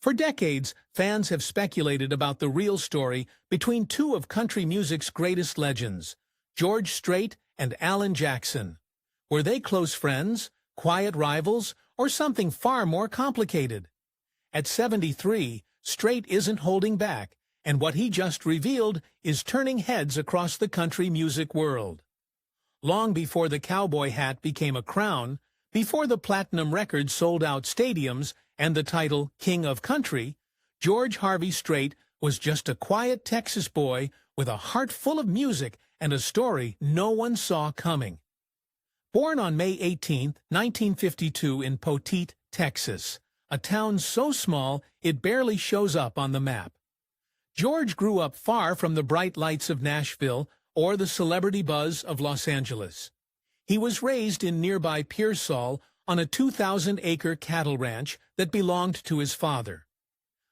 For decades, fans have speculated about the real story between two of country music's greatest legends, George Strait and Alan Jackson. Were they close friends, quiet rivals, or something far more complicated? At 73, Strait isn't holding back, and what he just revealed is turning heads across the country music world. Long before the cowboy hat became a crown, before the platinum record sold out stadiums and the title King of Country, George Harvey Strait was just a quiet Texas boy with a heart full of music and a story no one saw coming. Born on May 18, 1952 in Poteet, Texas, a town so small it barely shows up on the map, George grew up far from the bright lights of Nashville or the celebrity buzz of Los Angeles. He was raised in nearby Pearsall on a 2,000-acre cattle ranch that belonged to his father.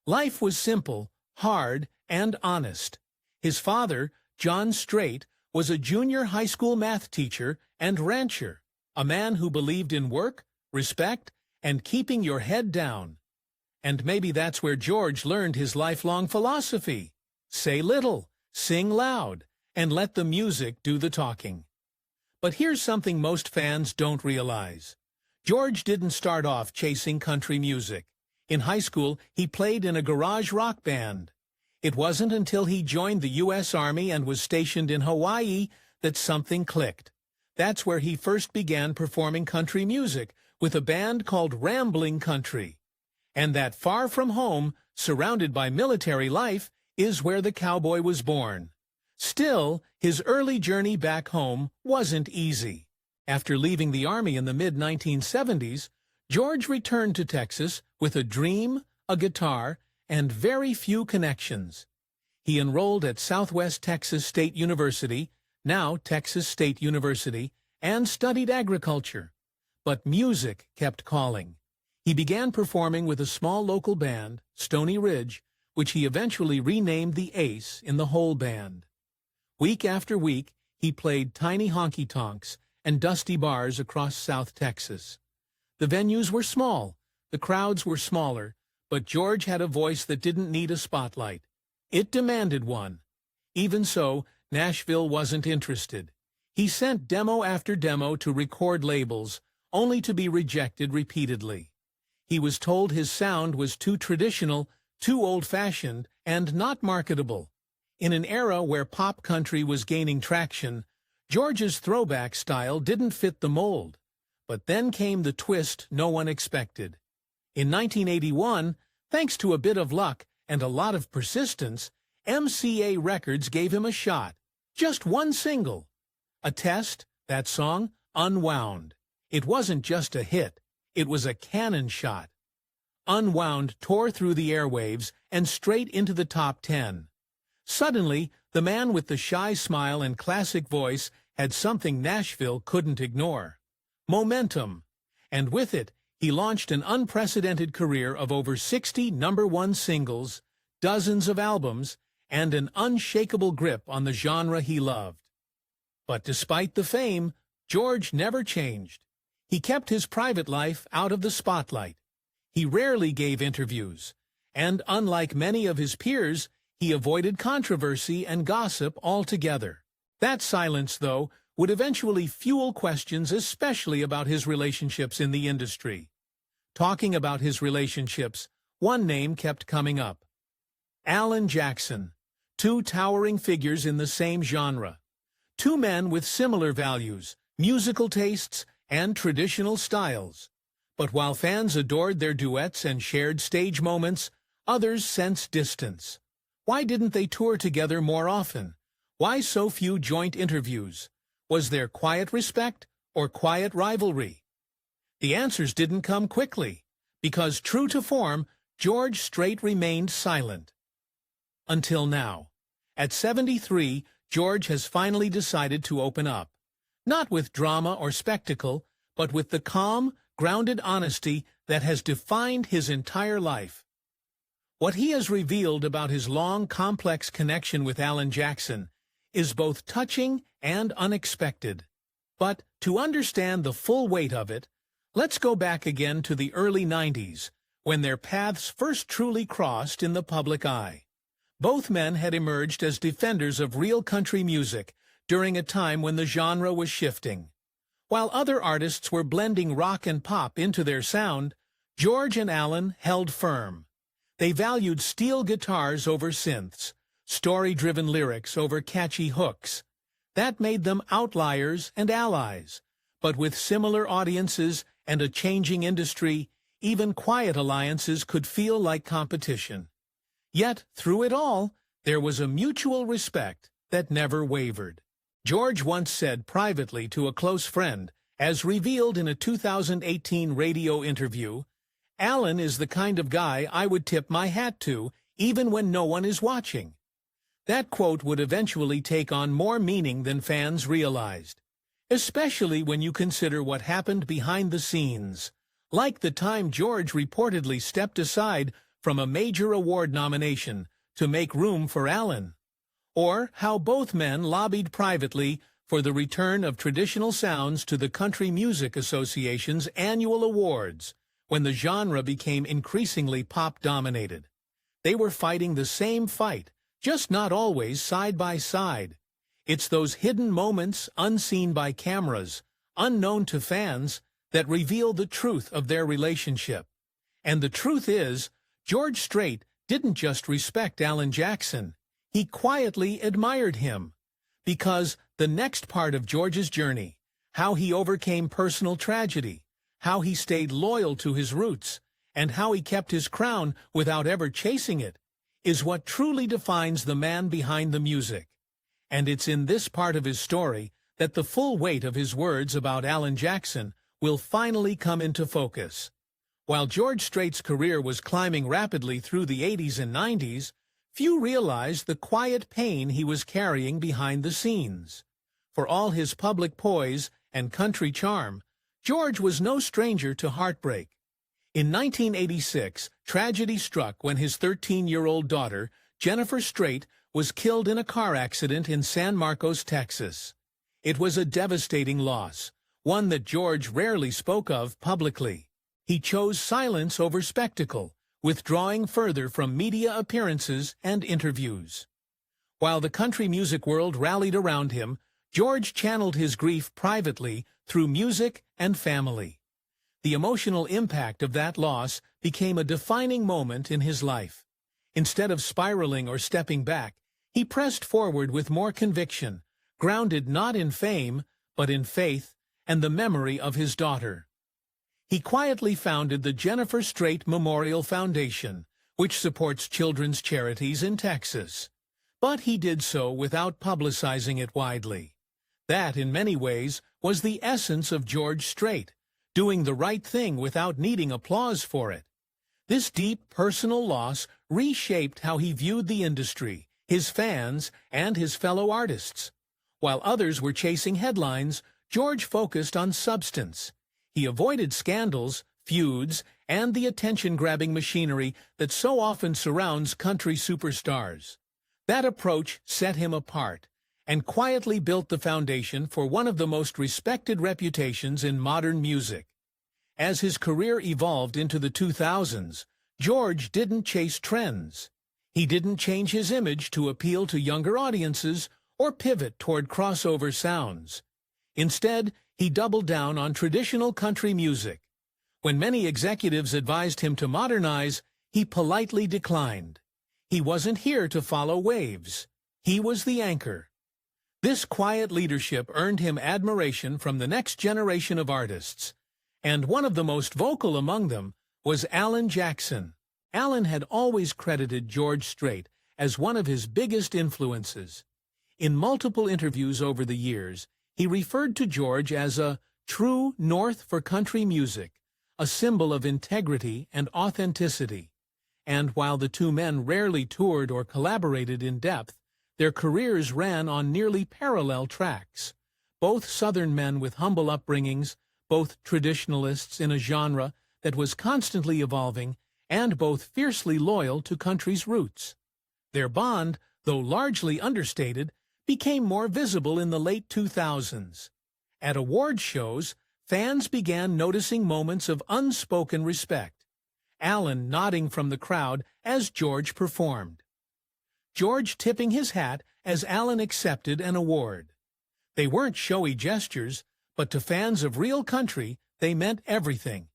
Life was simple, hard, and honest. His father, John Strait, was a junior high school math teacher and rancher, a man who believed in work, respect, and keeping your head down. And maybe that's where George learned his lifelong philosophy: say little, sing loud, and let the music do the talking. But here's something most fans don't realize. George didn't start off chasing country music. In high school, he played in a garage rock band. It wasn't until he joined the U.S. Army and was stationed in Hawaii that something clicked. That's where he first began performing country music with a band called Rambling Country. And that far from home, surrounded by military life, is where the cowboy was born. Still, his early journey back home wasn't easy. After leaving the Army in the mid-1970s, George returned to Texas with a dream, a guitar, and very few connections. He enrolled at Southwest Texas State University, now Texas State University, and studied agriculture. But music kept calling. He began performing with a small local band, Stony Ridge, which he eventually renamed the Ace in the whole band. Week after week, he played tiny honky-tonks and dusty bars across South Texas. The venues were small, the crowds were smaller, but George had a voice that didn't need a spotlight. It demanded one. Even so, Nashville wasn't interested. He sent demo after demo to record labels, only to be rejected repeatedly. He was told his sound was too traditional, too old-fashioned, and not marketable. In an era where pop country was gaining traction, George's throwback style didn't fit the mold. But then came the twist no one expected. In 1981, thanks to a bit of luck and a lot of persistence, MCA Records gave him a shot. Just one single. A test, that song, Unwound. It wasn't just a hit, it was a cannon shot. Unwound tore through the airwaves and straight into the top 10. Suddenly, the man with the shy smile and classic voice had something Nashville couldn't ignore: momentum. And with it, he launched an unprecedented career of over 60 #1 singles, dozens of albums, and an unshakable grip on the genre he loved. But despite the fame, George never changed. He kept his private life out of the spotlight. He rarely gave interviews, and unlike many of his peers, he avoided controversy and gossip altogether. That silence, though, would eventually fuel questions, especially about his relationships in the industry. Talking about his relationships, one name kept coming up: Alan Jackson. Two towering figures in the same genre. Two men with similar values, musical tastes, and traditional styles. But while fans adored their duets and shared stage moments, others sensed distance. Why didn't they tour together more often? Why so few joint interviews? Was there quiet respect or quiet rivalry? The answers didn't come quickly, because true to form, George Strait remained silent. Until now. At 73, George has finally decided to open up. Not with drama or spectacle, but with the calm, grounded honesty that has defined his entire life. What he has revealed about his long, complex connection with Alan Jackson is both touching and unexpected. But to understand the full weight of it, let's go back again to the early 90s, when their paths first truly crossed in the public eye. Both men had emerged as defenders of real country music during a time when the genre was shifting. While other artists were blending rock and pop into their sound, George and Alan held firm. They valued steel guitars over synths, story-driven lyrics over catchy hooks. That made them outliers and allies. But with similar audiences and a changing industry, even quiet alliances could feel like competition. Yet, through it all, there was a mutual respect that never wavered. George once said privately to a close friend, as revealed in a 2018 radio interview, "Alan is the kind of guy I would tip my hat to, even when no one is watching." That quote would eventually take on more meaning than fans realized, especially when you consider what happened behind the scenes, like the time George reportedly stepped aside from a major award nomination to make room for Alan, or how both men lobbied privately for the return of traditional sounds to the Country Music Association's annual awards when the genre became increasingly pop-dominated. They were fighting the same fight, just not always side by side. It's those hidden moments unseen by cameras, unknown to fans, that reveal the truth of their relationship. And the truth is, George Strait didn't just respect Alan Jackson, he quietly admired him. Because the next part of George's journey, how he overcame personal tragedy, how he stayed loyal to his roots, and how he kept his crown without ever chasing it, is what truly defines the man behind the music. And it's in this part of his story that the full weight of his words about Alan Jackson will finally come into focus. While George Strait's career was climbing rapidly through the 80s and 90s, few realized the quiet pain he was carrying behind the scenes. For all his public poise and country charm, George was no stranger to heartbreak. In 1986, tragedy struck when his 13-year-old daughter, Jennifer Strait, was killed in a car accident in San Marcos, Texas. It was a devastating loss, one that George rarely spoke of publicly. He chose silence over spectacle, withdrawing further from media appearances and interviews. While the country music world rallied around him, George channeled his grief privately through music and family. The emotional impact of that loss became a defining moment in his life. Instead of spiraling or stepping back, he pressed forward with more conviction, grounded not in fame, but in faith and the memory of his daughter. He quietly founded the Jennifer Strait Memorial Foundation, which supports children's charities in Texas. But he did so without publicizing it widely. That, in many ways, was the essence of George Strait, doing the right thing without needing applause for it. This deep personal loss reshaped how he viewed the industry, his fans, and his fellow artists. While others were chasing headlines, George focused on substance. He avoided scandals, feuds, and the attention-grabbing machinery that so often surrounds country superstars. That approach set him apart and quietly built the foundation for one of the most respected reputations in modern music. As his career evolved into the 2000s, George didn't chase trends. He didn't change his image to appeal to younger audiences or pivot toward crossover sounds. Instead, he doubled down on traditional country music. When many executives advised him to modernize, he politely declined. He wasn't here to follow waves. He was the anchor. This quiet leadership earned him admiration from the next generation of artists, and one of the most vocal among them was Alan Jackson. Alan had always credited George Strait as one of his biggest influences. In multiple interviews over the years, he referred to George as a true north for country music, a symbol of integrity and authenticity. And while the two men rarely toured or collaborated in depth, their careers ran on nearly parallel tracks. Both Southern men with humble upbringings, both traditionalists in a genre that was constantly evolving, and both fiercely loyal to country's roots. Their bond, though largely understated, became more visible in the late 2000s. At award shows, fans began noticing moments of unspoken respect. Alan nodding from the crowd as George performed. George tipping his hat as Alan accepted an award. They weren't showy gestures, but to fans of real country, they meant everything.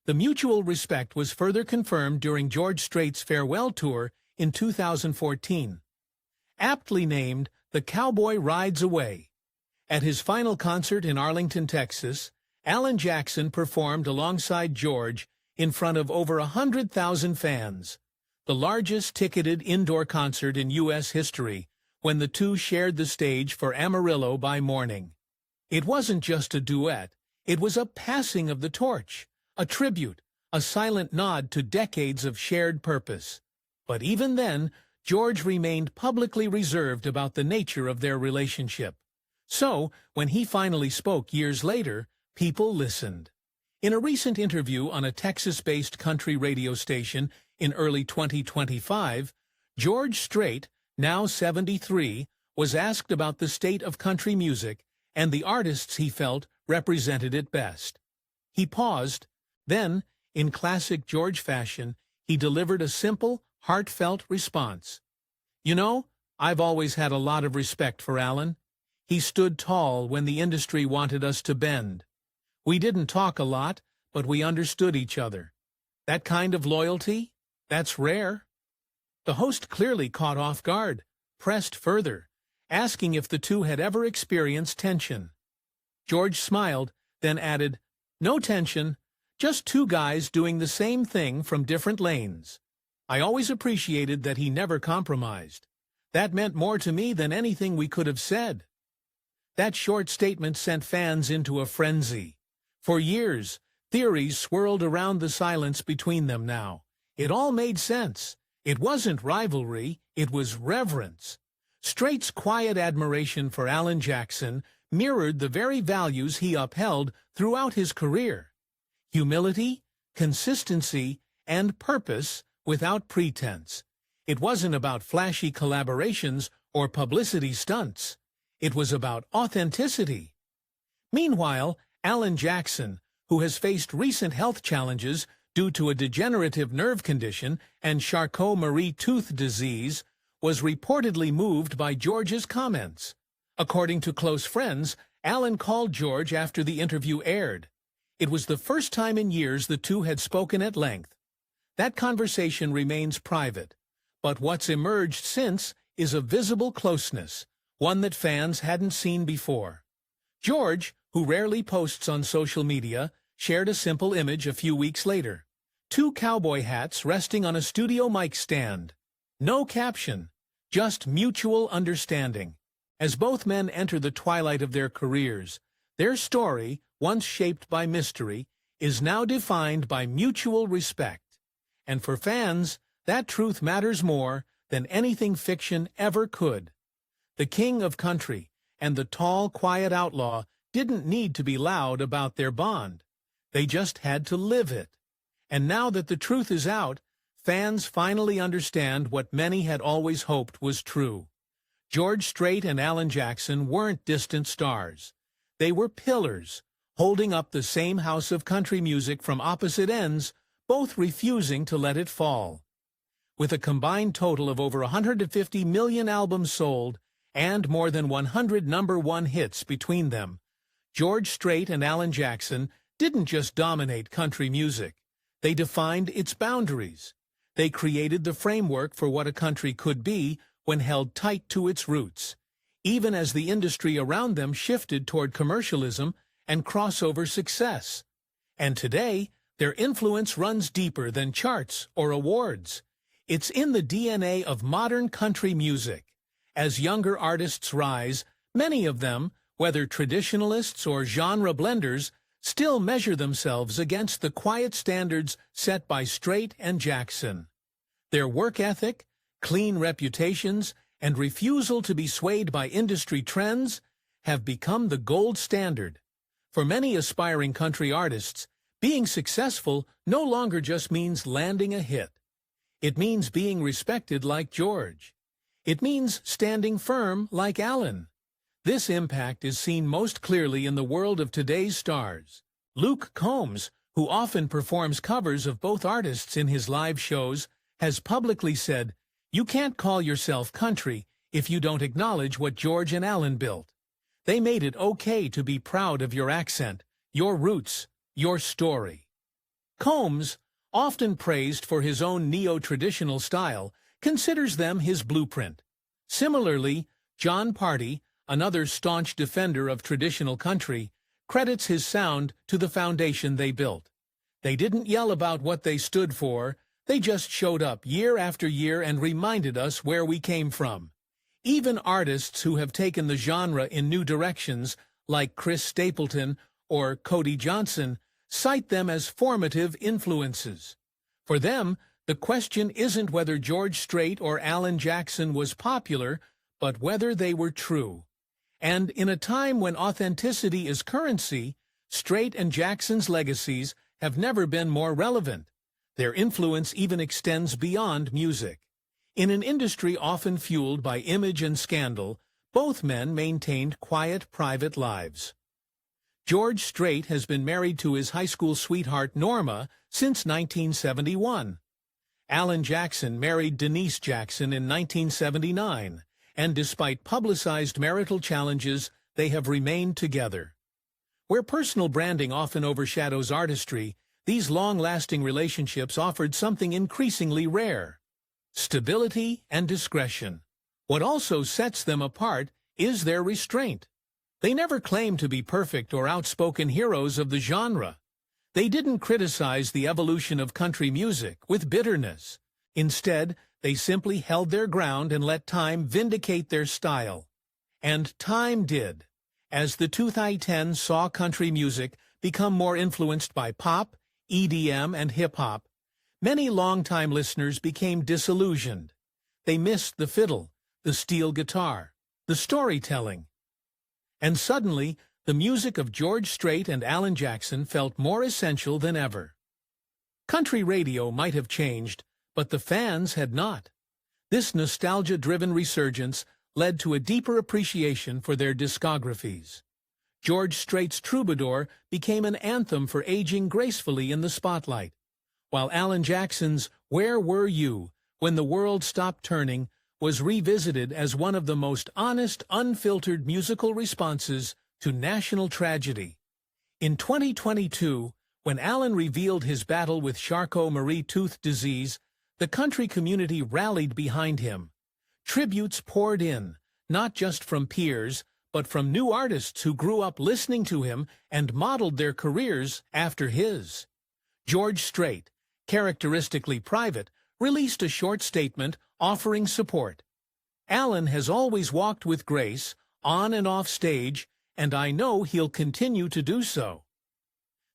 The mutual respect was further confirmed during George Strait's farewell tour in 2014. Aptly named The Cowboy Rides Away. At his final concert in Arlington, Texas, Alan Jackson performed alongside George in front of over 100,000 fans, the largest ticketed indoor concert in U.S. history, when the two shared the stage for Amarillo by Morning. It wasn't just a duet, it was a passing of the torch, a tribute, a silent nod to decades of shared purpose. But even then, George remained publicly reserved about the nature of their relationship. So, when he finally spoke years later, people listened. In a recent interview on a Texas-based country radio station in early 2025, George Strait, now 73, was asked about the state of country music and the artists he felt represented it best. He paused, then, in classic George fashion, he delivered a simple, heartfelt response. "You know, I've always had a lot of respect for Alan. He stood tall when the industry wanted us to bend. We didn't talk a lot, but we understood each other. That kind of loyalty, that's rare." The host clearly caught off guard, pressed further, asking if the two had ever experienced tension. George smiled, then added, "No tension, just two guys doing the same thing from different lanes. I always appreciated that he never compromised. That meant more to me than anything we could have said." That short statement sent fans into a frenzy. For years, theories swirled around the silence between them now. It all made sense. It wasn't rivalry, it was reverence. Strait's quiet admiration for Alan Jackson mirrored the very values he upheld throughout his career. Humility, consistency, and purpose without pretense. It wasn't about flashy collaborations or publicity stunts. It was about authenticity. Meanwhile, Alan Jackson, who has faced recent health challenges due to a degenerative nerve condition and Charcot-Marie tooth disease, was reportedly moved by George's comments. According to close friends, Alan called George after the interview aired. It was the first time in years the two had spoken at length. That conversation remains private, but what's emerged since is a visible closeness, one that fans hadn't seen before. George, who rarely posts on social media, shared a simple image a few weeks later. Two cowboy hats resting on a studio mic stand. No caption, just mutual understanding. As both men enter the twilight of their careers, their story, once shaped by mystery, is now defined by mutual respect. And for fans, that truth matters more than anything fiction ever could. The king of country and the tall, quiet outlaw didn't need to be loud about their bond. They just had to live it. And now that the truth is out, fans finally understand what many had always hoped was true. George Strait and Alan Jackson weren't distant stars. They were pillars, holding up the same house of country music from opposite ends, both refusing to let it fall. With a combined total of over 150 million albums sold and more than 100 #1 hits between them, George Strait and Alan Jackson didn't just dominate country music. They defined its boundaries. They created the framework for what a country could be when held tight to its roots, even as the industry around them shifted toward commercialism and crossover success. And today, their influence runs deeper than charts or awards. It's in the DNA of modern country music. As younger artists rise, many of them, whether traditionalists or genre blenders, still measure themselves against the quiet standards set by Strait and Jackson. Their work ethic, clean reputations, and refusal to be swayed by industry trends have become the gold standard. For many aspiring country artists, being successful no longer just means landing a hit. It means being respected like George. It means standing firm like Alan. This impact is seen most clearly in the world of today's stars. Luke Combs, who often performs covers of both artists in his live shows, has publicly said, "You can't call yourself country if you don't acknowledge what George and Alan built. They made it okay to be proud of your accent, your roots, your story." Combs, often praised for his own neo-traditional style, considers them his blueprint. Similarly, John Party, another staunch defender of traditional country, credits his sound to the foundation they built. They didn't yell about what they stood for, they just showed up year after year and reminded us where we came from. Even artists who have taken the genre in new directions, like Chris Stapleton or Cody Johnson, cite them as formative influences. For them, the question isn't whether George Strait or Alan Jackson was popular, but whether they were true. And in a time when authenticity is currency, Strait and Jackson's legacies have never been more relevant. Their influence even extends beyond music. In an industry often fueled by image and scandal, both men maintained quiet, private lives. George Strait has been married to his high school sweetheart Norma since 1971. Alan Jackson married Denise Jackson in 1979, and despite publicized marital challenges, they have remained together. Where personal branding often overshadows artistry, these long-lasting relationships offered something increasingly rare: stability and discretion. What also sets them apart is their restraint. They never claimed to be perfect or outspoken heroes of the genre. They didn't criticize the evolution of country music with bitterness. Instead, they simply held their ground and let time vindicate their style. And time did. As the 2010s saw country music become more influenced by pop, EDM, and hip-hop, many longtime listeners became disillusioned. They missed the fiddle, the steel guitar, the storytelling. And suddenly, the music of George Strait and Alan Jackson felt more essential than ever. Country radio might have changed, but the fans had not. This nostalgia-driven resurgence led to a deeper appreciation for their discographies. George Strait's Troubadour became an anthem for aging gracefully in the spotlight, while Alan Jackson's Where Were You When the World Stopped Turning was revisited as one of the most honest, unfiltered musical responses to national tragedy. In 2022, when Alan revealed his battle with Charcot-Marie-Tooth disease, the country community rallied behind him. Tributes poured in, not just from peers, but from new artists who grew up listening to him and modeled their careers after his. George Strait, characteristically private, released a short statement offering support. "Alan has always walked with grace, on and off stage, and I know he'll continue to do so."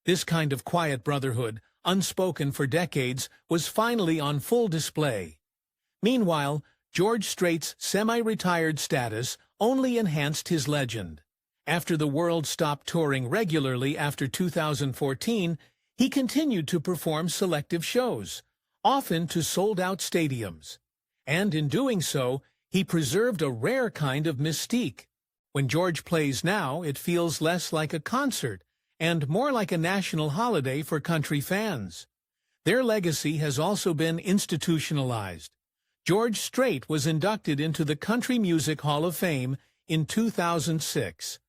This kind of quiet brotherhood, unspoken for decades, was finally on full display. Meanwhile, George Strait's semi-retired status only enhanced his legend. After the world stopped touring regularly after 2014, he continued to perform selective shows, often to sold-out stadiums. And in doing so, he preserved a rare kind of mystique. When George plays now, it feels less like a concert and more like a national holiday for country fans. Their legacy has also been institutionalized. George Strait was inducted into the Country Music Hall of Fame in 2006,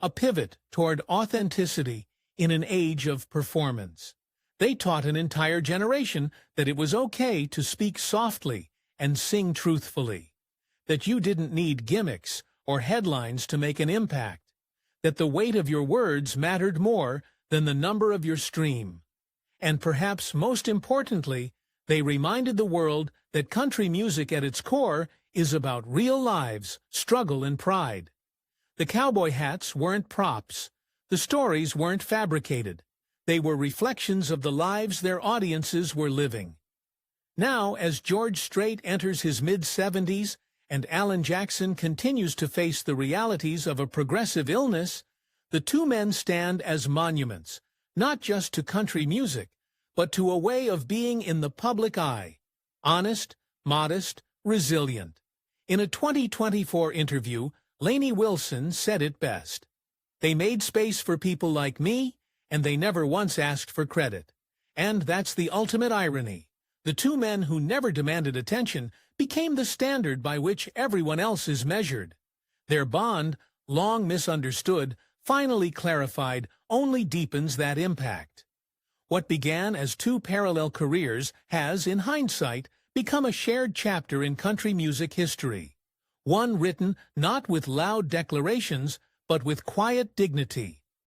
a pivot toward authenticity in an age of performance. They taught an entire generation that it was okay to speak softly and sing truthfully, that you didn't need gimmicks or headlines to make an impact, that the weight of your words mattered more than the number of your stream. And perhaps most importantly, they reminded the world that country music at its core is about real lives, struggle, and pride. The cowboy hats weren't props. The stories weren't fabricated. They were reflections of the lives their audiences were living. Now, as George Strait enters his mid-70s and Alan Jackson continues to face the realities of a progressive illness, the two men stand as monuments, not just to country music, but to a way of being in the public eye. Honest, modest, resilient. In a 2024 interview, Lainey Wilson said it best. "They made space for people like me, and they never once asked for credit. And that's the ultimate irony. The two men who never demanded attention became the standard by which everyone else is measured. Their bond, long misunderstood, finally clarified, only deepens that impact. What began as two parallel careers has, in hindsight, become a shared chapter in country music history. One written not with loud declarations, but with quiet dignity.